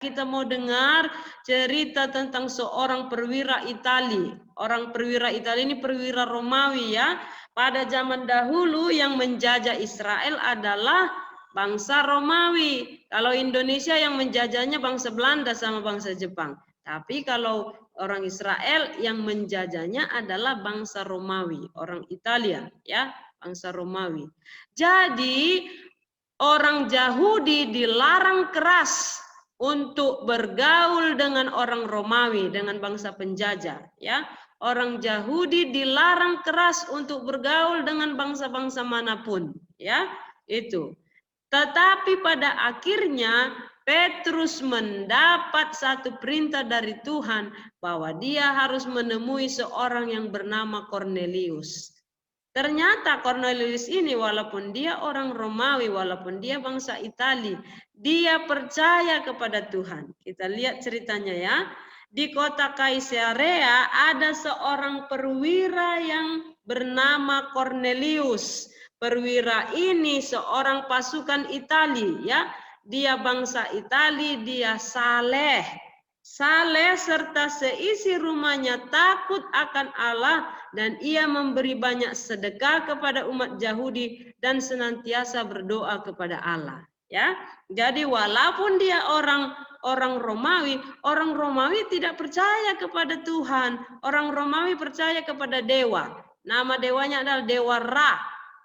Kita mau dengar cerita tentang seorang perwira Itali. Orang perwira Itali ini perwira Romawi ya. Pada zaman dahulu yang menjajah Israel adalah bangsa Romawi. Kalau Indonesia yang menjajahnya bangsa Belanda sama bangsa Jepang. Tapi kalau orang Israel yang menjajahnya adalah bangsa Romawi, orang Italia ya, bangsa Romawi. Jadi orang Yahudi dilarang keras untuk bergaul dengan orang Romawi, dengan bangsa penjajah, ya. Orang Yahudi dilarang keras untuk bergaul dengan bangsa-bangsa manapun, ya. Itu. Tetapi pada akhirnya Petrus mendapat satu perintah dari Tuhan bahwa dia harus menemui seorang yang bernama Cornelius. Ternyata Cornelius ini walaupun dia orang Romawi, walaupun dia bangsa Itali, dia percaya kepada Tuhan. Kita lihat ceritanya ya. Di kota Kaisarea ada seorang perwira yang bernama Cornelius. Perwira ini seorang pasukan Itali ya. Dia bangsa Itali, dia saleh. Saleh serta seisi rumahnya takut akan Allah dan ia memberi banyak sedekah kepada umat Yahudi dan senantiasa berdoa kepada Allah. Ya, jadi walaupun dia orang orang Romawi tidak percaya kepada Tuhan. Orang Romawi percaya kepada dewa. Nama dewanya adalah dewa Ra.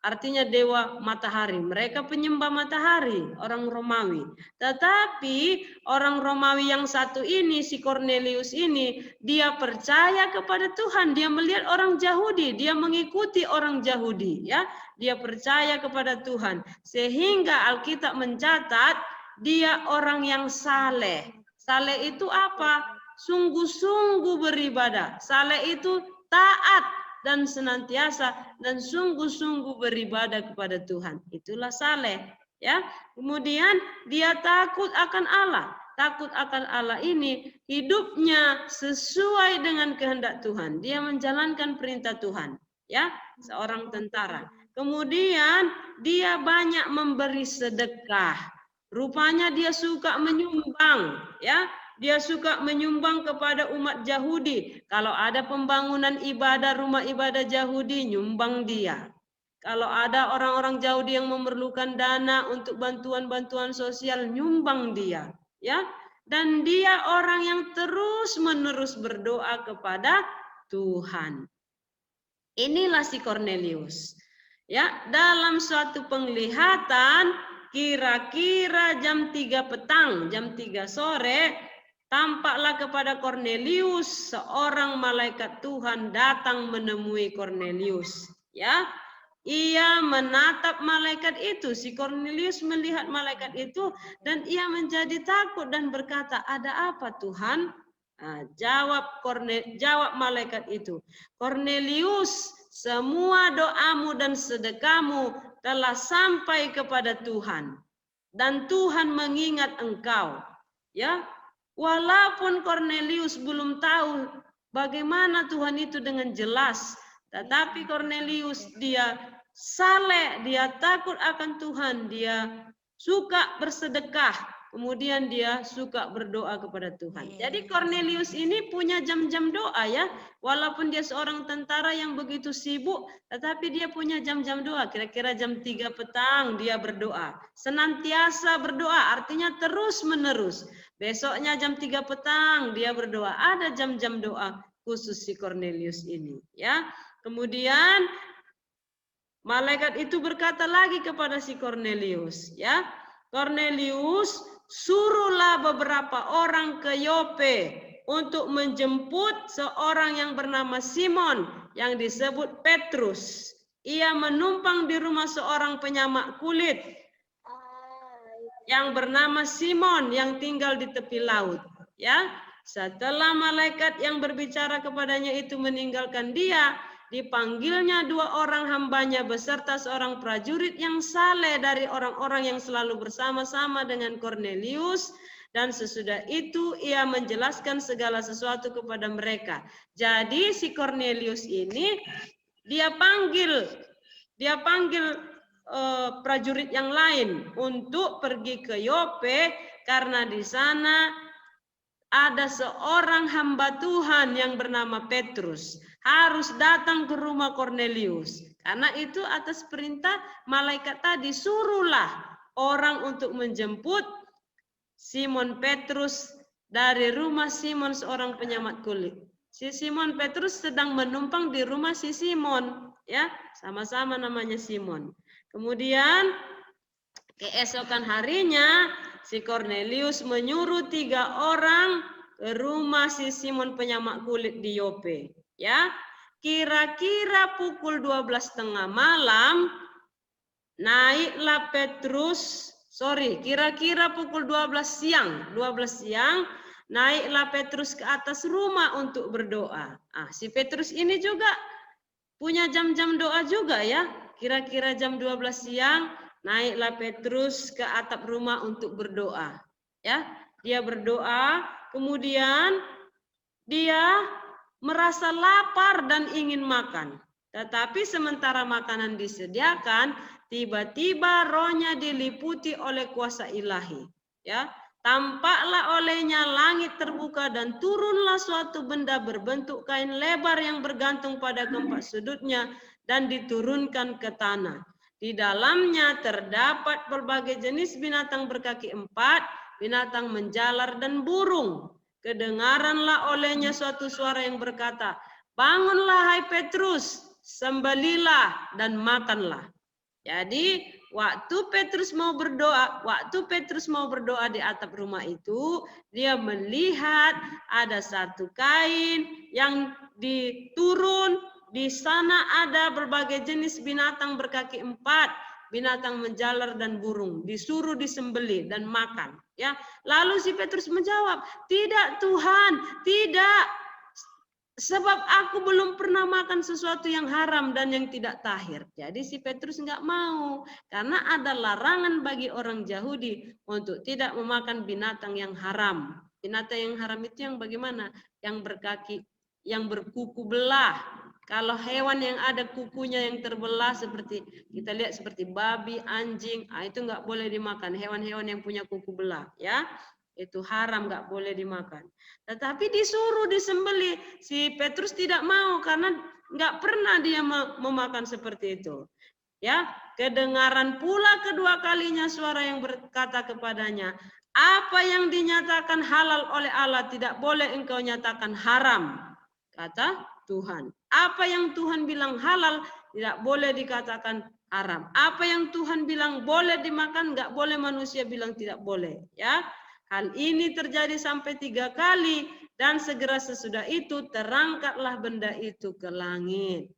Artinya dewa matahari. Mereka penyembah matahari, orang Romawi. Tetapi orang Romawi yang satu ini, si Cornelius ini, dia percaya kepada Tuhan. Dia melihat orang Yahudi, dia mengikuti orang Yahudi, ya. Dia percaya kepada Tuhan. Sehingga Alkitab mencatat dia orang yang saleh. Saleh itu apa? Sungguh-sungguh beribadah. Saleh itu taat dan senantiasa dan sungguh-sungguh beribadah kepada Tuhan. Itulah saleh, ya. Kemudian dia takut akan Allah. Takut akan Allah ini hidupnya sesuai dengan kehendak Tuhan. Dia menjalankan perintah Tuhan, ya, seorang tentara. Kemudian dia banyak memberi sedekah. Rupanya dia suka menyumbang, ya. Dia suka menyumbang kepada umat Yahudi. Kalau ada pembangunan ibadah, rumah ibadah Yahudi, nyumbang dia. Kalau ada orang-orang Yahudi yang memerlukan dana untuk bantuan-bantuan sosial, nyumbang dia. Ya, dan dia orang yang terus-menerus berdoa kepada Tuhan. Inilah si Cornelius. Ya, dalam suatu penglihatan, kira-kira jam 3 petang, jam 3 sore, tampaklah kepada Cornelius seorang malaikat Tuhan datang menemui Cornelius. Ya, ia menatap malaikat itu. Si Cornelius melihat malaikat itu dan ia menjadi takut dan berkata, "Ada apa Tuhan?" Nah, jawab malaikat itu, "Cornelius, semua doamu dan sedekahmu telah sampai kepada Tuhan dan Tuhan mengingat engkau." Ya, walaupun Cornelius belum tahu bagaimana Tuhan itu dengan jelas, tetapi Cornelius dia saleh, dia takut akan Tuhan, dia suka bersedekah, kemudian dia suka berdoa kepada Tuhan. Jadi Cornelius ini punya jam-jam doa ya, walaupun dia seorang tentara yang begitu sibuk, tetapi dia punya jam-jam doa. Kira-kira jam 3 petang dia berdoa. Senantiasa berdoa, artinya terus-menerus. Besoknya jam 3 petang dia berdoa. Ada jam-jam doa khusus si Cornelius ini, ya. Kemudian malaikat itu berkata lagi kepada si Cornelius, ya. Cornelius, suruhlah beberapa orang ke Yope untuk menjemput seorang yang bernama Simon yang disebut Petrus. Ia menumpang di rumah seorang penyamak kulit yang bernama Simon yang tinggal di tepi laut. Ya, setelah malaikat yang berbicara kepadanya itu meninggalkan dia, dipanggilnya 2 orang hambanya beserta seorang prajurit yang saleh dari orang-orang yang selalu bersama-sama dengan Cornelius. Dan sesudah itu ia menjelaskan segala sesuatu kepada mereka. Jadi si Cornelius ini dia panggil prajurit yang lain untuk pergi ke Yope Karena di sana ada seorang hamba Tuhan yang bernama Petrus. Harus datang ke rumah Kornelius. Karena itu atas perintah malaikat tadi, suruhlah orang untuk menjemput Simon Petrus dari rumah Simon seorang penyamat kulit. Si Simon Petrus sedang menumpang di rumah si Simon, ya, sama-sama namanya Simon. Kemudian keesokan harinya si Kornelius menyuruh 3 orang ke rumah si Simon penyamak kulit di Yope, ya. Kira-kira pukul 12:30 malam naiklah Petrus, kira-kira pukul 12 siang naiklah Petrus ke atas rumah untuk berdoa. Si Petrus ini juga punya jam-jam doa juga, ya. Kira-kira jam 12 siang naiklah Petrus ke atap rumah untuk berdoa. Ya, dia berdoa, kemudian dia merasa lapar dan ingin makan. Tetapi sementara makanan disediakan, tiba-tiba rohnya diliputi oleh kuasa ilahi. Ya, tampaklah olehnya langit terbuka dan turunlah suatu benda berbentuk kain lebar yang bergantung pada keempat sudutnya dan diturunkan ke tanah. Di dalamnya terdapat berbagai jenis binatang berkaki 4, binatang menjalar dan burung. Kedengaranlah olehnya suatu suara yang berkata, "Bangunlah hai Petrus, sembelilah dan makanlah." Jadi waktu Petrus mau berdoa di atap rumah itu, dia melihat ada satu kain yang diturun, di sana ada berbagai jenis binatang berkaki 4, binatang menjalar dan burung, disuruh disembelih dan makan, ya. Lalu si Petrus menjawab, "Tidak Tuhan, tidak. Sebab aku belum pernah makan sesuatu yang haram dan yang tidak tahir." Jadi si Petrus nggak mau, karena ada larangan bagi orang Yahudi untuk tidak memakan binatang yang haram. Binatang yang haram itu yang bagaimana? Yang berkaki, yang berkuku belah. Kalau hewan yang ada kukunya yang terbelah seperti kita lihat seperti babi, anjing, itu nggak boleh dimakan. Hewan-hewan yang punya kuku belah, ya. Itu haram, nggak boleh dimakan. Tetapi disuruh disembelih. Si Petrus tidak mau karena nggak pernah dia memakan seperti itu. Ya, kedengaran pula kedua kalinya suara yang berkata kepadanya, "Apa yang dinyatakan halal oleh Allah tidak boleh engkau nyatakan haram," kata Tuhan. Apa yang Tuhan bilang halal tidak boleh dikatakan haram. Apa yang Tuhan bilang boleh dimakan, nggak boleh manusia bilang tidak boleh. Ya, hal ini terjadi sampai 3 kali dan segera sesudah itu terangkatlah benda itu ke langit.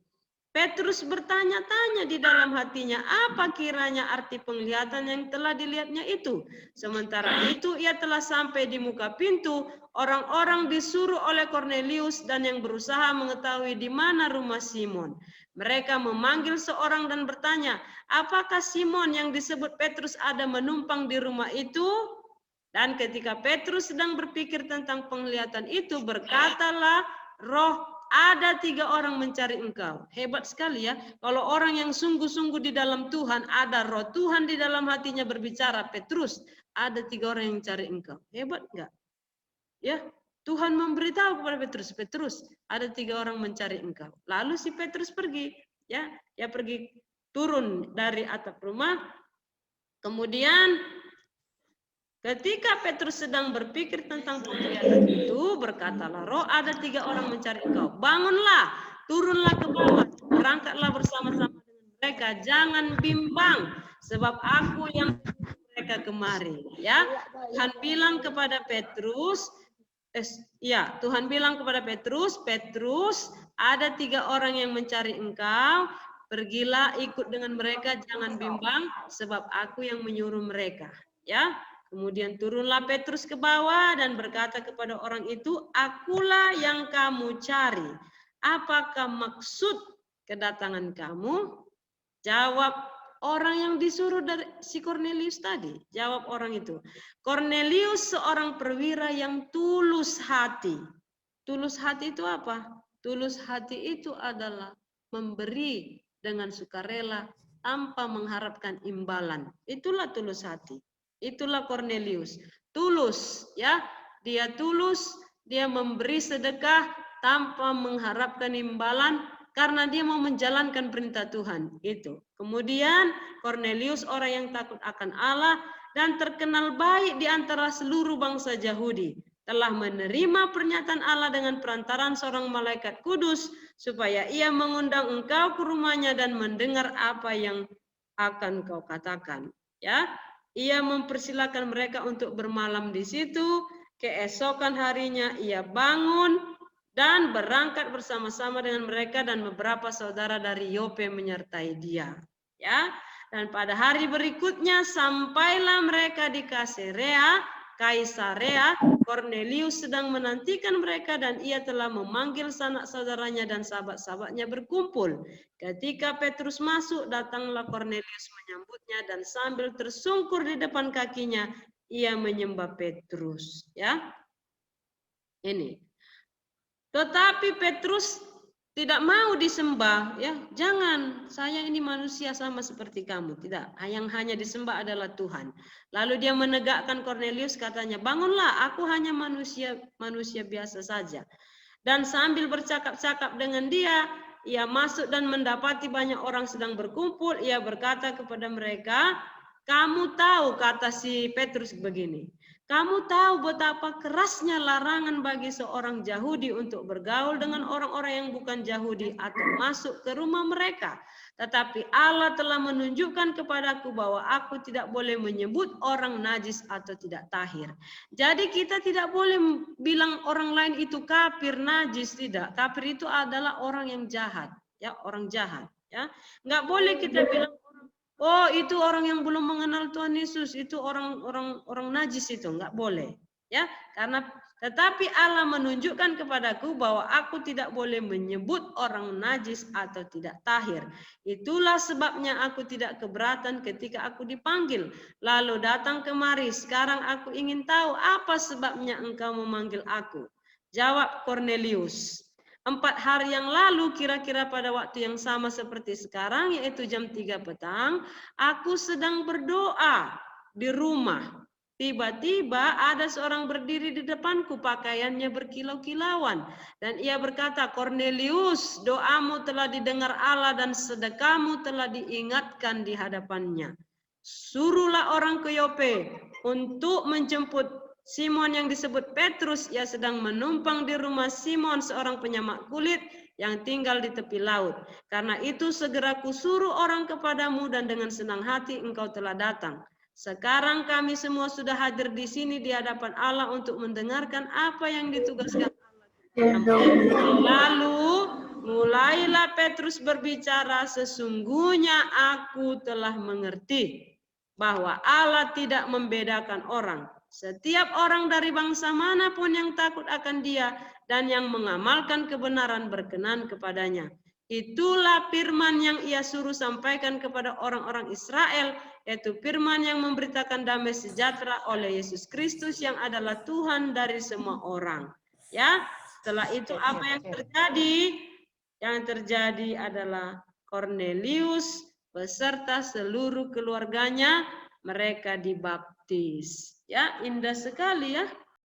Petrus bertanya-tanya di dalam hatinya, apa kiranya arti penglihatan yang telah dilihatnya itu. Sementara itu ia telah sampai di muka pintu, orang-orang disuruh oleh Kornelius dan yang berusaha mengetahui di mana rumah Simon. Mereka memanggil seorang dan bertanya, apakah Simon yang disebut Petrus ada menumpang di rumah itu? Dan ketika Petrus sedang berpikir tentang penglihatan itu, berkatalah roh, ada 3 orang mencari engkau. Hebat sekali, ya. Kalau orang yang sungguh-sungguh di dalam Tuhan, ada roh Tuhan di dalam hatinya berbicara, Petrus, ada 3 orang yang mencari engkau. Hebat enggak? Ya, Tuhan memberitahu kepada Petrus, Petrus, ada 3 orang mencari engkau. Lalu si Petrus pergi, ya, dia pergi turun dari atap rumah. Kemudian ketika Petrus sedang berpikir tentang penglihatan itu, berkatalah roh, ada 3 orang mencari engkau. Bangunlah, turunlah ke bawah, berangkatlah bersama-sama dengan mereka. Jangan bimbang, sebab aku yang mereka kemari. Ya, Tuhan bilang kepada Petrus, Tuhan bilang kepada Petrus, Petrus, ada 3 orang yang mencari engkau. Pergilah ikut dengan mereka, jangan bimbang, sebab aku yang menyuruh mereka. Ya. Kemudian turunlah Petrus ke bawah dan berkata kepada orang itu, akulah yang kamu cari. Apakah maksud kedatangan kamu? Jawab orang yang disuruh dari si Kornelius tadi. Jawab orang itu, Kornelius seorang perwira yang tulus hati. Tulus hati itu apa? Tulus hati itu adalah memberi dengan sukarela tanpa mengharapkan imbalan. Itulah tulus hati. Itulah Kornelius. tulus, ya. Dia tulus, dia memberi sedekah tanpa mengharapkan imbalan karena dia mau menjalankan perintah Tuhan. Itu. Kemudian Kornelius orang yang takut akan Allah dan terkenal baik di antara seluruh bangsa Yahudi, telah menerima pernyataan Allah dengan perantaran seorang malaikat kudus supaya ia mengundang engkau ke rumahnya dan mendengar apa yang akan kau katakan. Ya, ia mempersilahkan mereka untuk bermalam di situ. Keesokan harinya ia bangun dan berangkat bersama-sama dengan mereka dan beberapa saudara dari Yope menyertai dia. Ya, dan pada hari berikutnya sampailah mereka di Kaisarea. Kornelius sedang menantikan mereka dan ia telah memanggil sanak saudaranya dan sahabat-sahabatnya berkumpul. Ketika Petrus masuk, datanglah Kornelius menyambutnya dan sambil tersungkur di depan kakinya, ia menyembah Petrus. Ya, ini. Tetapi Petrus tidak mau disembah, ya. Jangan, saya ini manusia sama seperti kamu. Tidak, yang hanya disembah adalah Tuhan. Lalu dia menegakkan Kornelius, katanya, bangunlah, aku hanya manusia biasa saja. Dan sambil bercakap-cakap dengan dia, ia masuk dan mendapati banyak orang sedang berkumpul. Ia berkata kepada mereka, kamu tahu, kata si Petrus begini, kamu tahu betapa kerasnya larangan bagi seorang Yahudi untuk bergaul dengan orang-orang yang bukan Yahudi atau masuk ke rumah mereka. Tetapi Allah telah menunjukkan kepadaku bahwa aku tidak boleh menyebut orang najis atau tidak tahir. Jadi kita tidak boleh bilang orang lain itu kafir, najis, tidak. Kafir itu adalah orang yang jahat, ya, orang jahat, ya. Nggak boleh kita bilang, oh itu orang yang belum mengenal Tuhan Yesus, itu orang najis, itu nggak boleh, ya. Karena tetapi Allah menunjukkan kepadaku bahwa aku tidak boleh menyebut orang najis atau tidak tahir. Itulah sebabnya aku tidak keberatan ketika aku dipanggil. Lalu datang kemari, sekarang aku ingin tahu apa sebabnya engkau memanggil aku. Jawab Kornelius, 4 hari yang lalu, kira-kira pada waktu yang sama seperti sekarang, yaitu jam 3 petang, aku sedang berdoa di rumah. Tiba-tiba ada seorang berdiri di depanku, pakaiannya berkilau-kilauan. Dan ia berkata, Kornelius, doamu telah didengar Allah dan sedekahmu telah diingatkan di hadapannya. Suruhlah orang ke Yope untuk menjemput Simon yang disebut Petrus. Ia sedang menumpang di rumah Simon, seorang penyamak kulit yang tinggal di tepi laut. Karena itu segera kusuruh orang kepadamu dan dengan senang hati engkau telah datang. Sekarang kami semua sudah hadir di sini di hadapan Allah untuk mendengarkan apa yang ditugaskan Allah. Lalu mulailah Petrus berbicara, sesungguhnya aku telah mengerti bahwa Allah tidak membedakan orang. Setiap orang dari bangsa manapun yang takut akan dia dan yang mengamalkan kebenaran berkenan kepadanya. Itulah firman yang ia suruh sampaikan kepada orang-orang Israel, yaitu firman yang memberitakan damai sejahtera oleh Yesus Kristus yang adalah Tuhan dari semua orang. Ya, setelah itu apa yang terjadi? Yang terjadi adalah Kornelius beserta seluruh keluarganya mereka dibaptis. Ya, indah sekali ya.